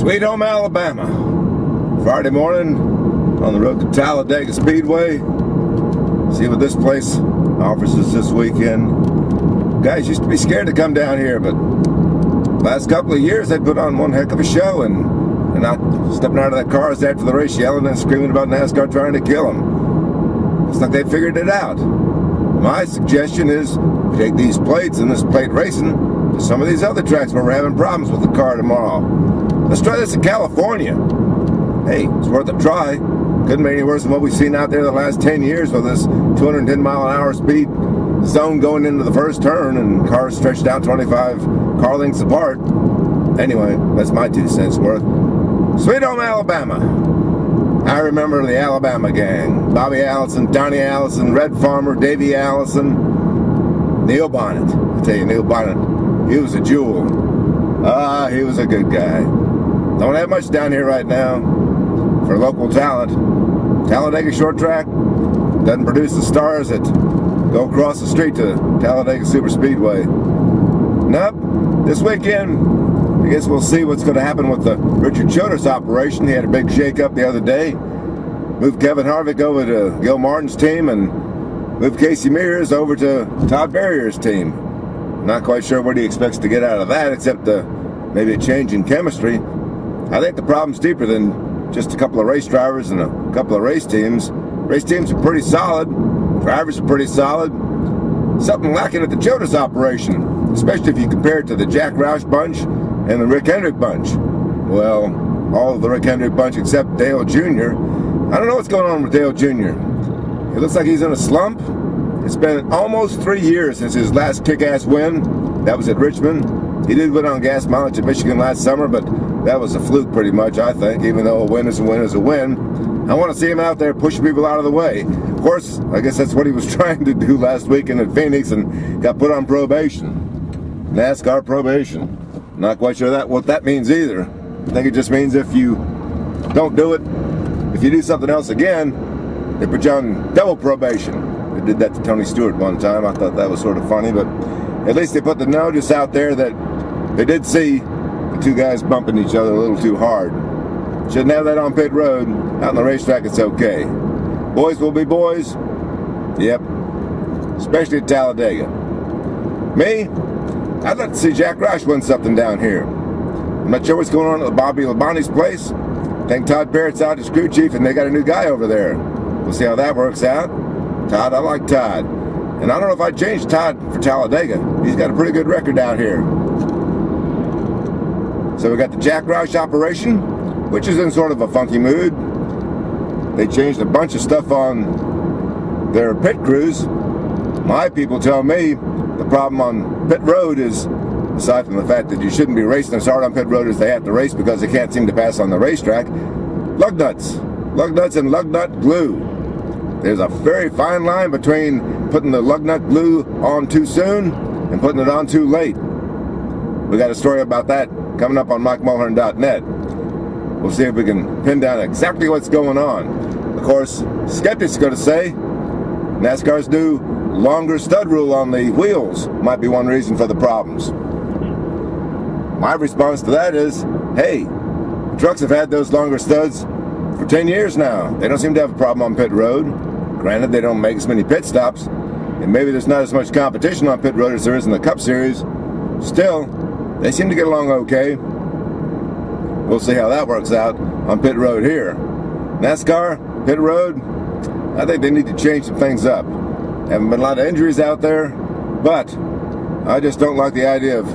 Sweet home Alabama. Friday morning on the road to Talladega Speedway. See what this place offers us this weekend. Guys used to be scared to come down here, but last couple of years they put on one heck of a show, and they're not stepping out of their cars after the race yelling and screaming about NASCAR trying to kill them. It's like they figured it out. My suggestion is we take these plates and this plate racing to some of these other tracks where we're having problems with the car tomorrow. Let's try this in California. Hey, it's worth a try. Couldn't be any worse than what we've seen out there the last 10 years with this 210 mile an hour speed zone going into the first turn and cars stretched out 25 car lengths apart. Anyway, that's my 2 cents worth. Sweet home Alabama. I remember the Alabama gang. Bobby Allison, Donnie Allison, Red Farmer, Davey Allison, Neil Bonnet. I tell you, Neil Bonnet, he was a jewel. He was a good guy. Don't have much down here right now for local talent. Talladega short track doesn't produce the stars that go across the street to Talladega Super Speedway. Nope. This weekend, I guess we'll see what's going to happen with the Richard Childress operation. He had a big shake-up the other day. Moved Kevin Harvick over to Gil Martin's team and moved Casey Mears over to Todd Berrier's team. Not quite sure what he expects to get out of that, except maybe a change in chemistry. I think the problem's deeper than just a couple of race drivers and a couple of race teams. Race teams are pretty solid. Drivers are pretty solid. Something lacking at the Childress operation, especially if you compare it to the Jack Roush bunch and the Rick Hendrick bunch. Well, all of the Rick Hendrick bunch except Dale Jr. I don't know what's going on with Dale Jr. It looks like he's in a slump. It's been almost 3 years since his last kick-ass win. That was at Richmond. He did win on gas mileage at Michigan last summer, but that was a fluke pretty much, I think, even though a win is a win is a win. I want to see him out there pushing people out of the way. Of course, I guess that's what he was trying to do last weekend at Phoenix and got put on probation. NASCAR probation. Not quite sure what that means either. I think it just means if you don't do it, if you do something else again, they put you on double probation. They did that to Tony Stewart one time. I thought that was sort of funny, but at least they put the notice out there that they did see the two guys bumping each other a little too hard. Shouldn't have that on pit road. Out on the racetrack, it's okay. Boys will be boys. Yep. Especially at Talladega. Me, I'd like to see Jack Roush win something down here. I'm not sure what's going on at Bobby Labonte's place. I think Todd Barrett's out as crew chief, and they got a new guy over there. We'll see how that works out. Todd, I like Todd. And I don't know if I'd change Todd for Talladega. He's got a pretty good record out here. So we got the Jack Roush operation, which is in sort of a funky mood. They changed a bunch of stuff on their pit crews. My people tell me the problem on pit road is, aside from the fact that you shouldn't be racing as hard on pit road as they have to race because they can't seem to pass on the racetrack, lug nuts. Lug nuts and lug nut glue. There's a very fine line between putting the lug nut glue on too soon and putting it on too late. We got a story about that coming up on MikeMulhern.net. We'll see if we can pin down exactly what's going on. Of course, skeptics are going to say NASCAR's new longer stud rule on the wheels might be one reason for the problems. My response to that is, hey, trucks have had those longer studs for 10 years now. They don't seem to have a problem on pit road. Granted, they don't make as many pit stops, and maybe there's not as much competition on pit road as there is in the Cup Series. Still, they seem to get along okay. We'll see how that works out on pit road here. NASCAR, pit road, I think they need to change some things up. Haven't been a lot of injuries out there, but I just don't like the idea of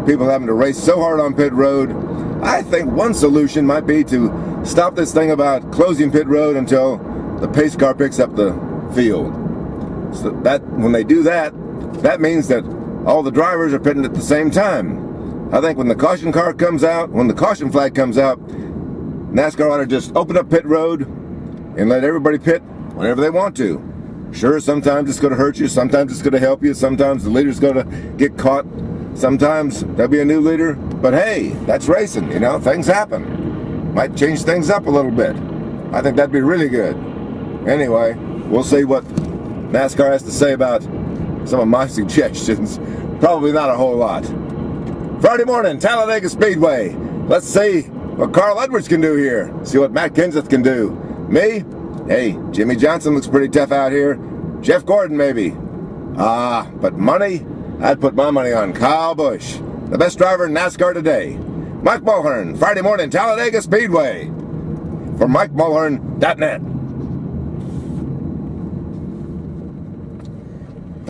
people having to race so hard on pit road. I think one solution might be to stop this thing about closing pit road until the pace car picks up the field. So that when they do that, that means that all the drivers are pitting at the same time. I think when the caution car comes out, when the caution flag comes out, NASCAR ought to just open up pit road and let everybody pit whenever they want to. Sure, sometimes it's going to hurt you, sometimes it's going to help you, sometimes the leader's going to get caught, sometimes there'll be a new leader, but hey, that's racing, you know, things happen. Might change things up a little bit. I think that'd be really good. Anyway, we'll see what NASCAR has to say about some of my suggestions. Probably not a whole lot. Friday morning, Talladega Speedway. Let's see what Carl Edwards can do here. See what Matt Kenseth can do. Me? Hey, Jimmy Johnson looks pretty tough out here. Jeff Gordon, maybe. But money? I'd put my money on Kyle Busch, the best driver in NASCAR today. Mike Mulhern, Friday morning, Talladega Speedway. For MikeMulhern.net.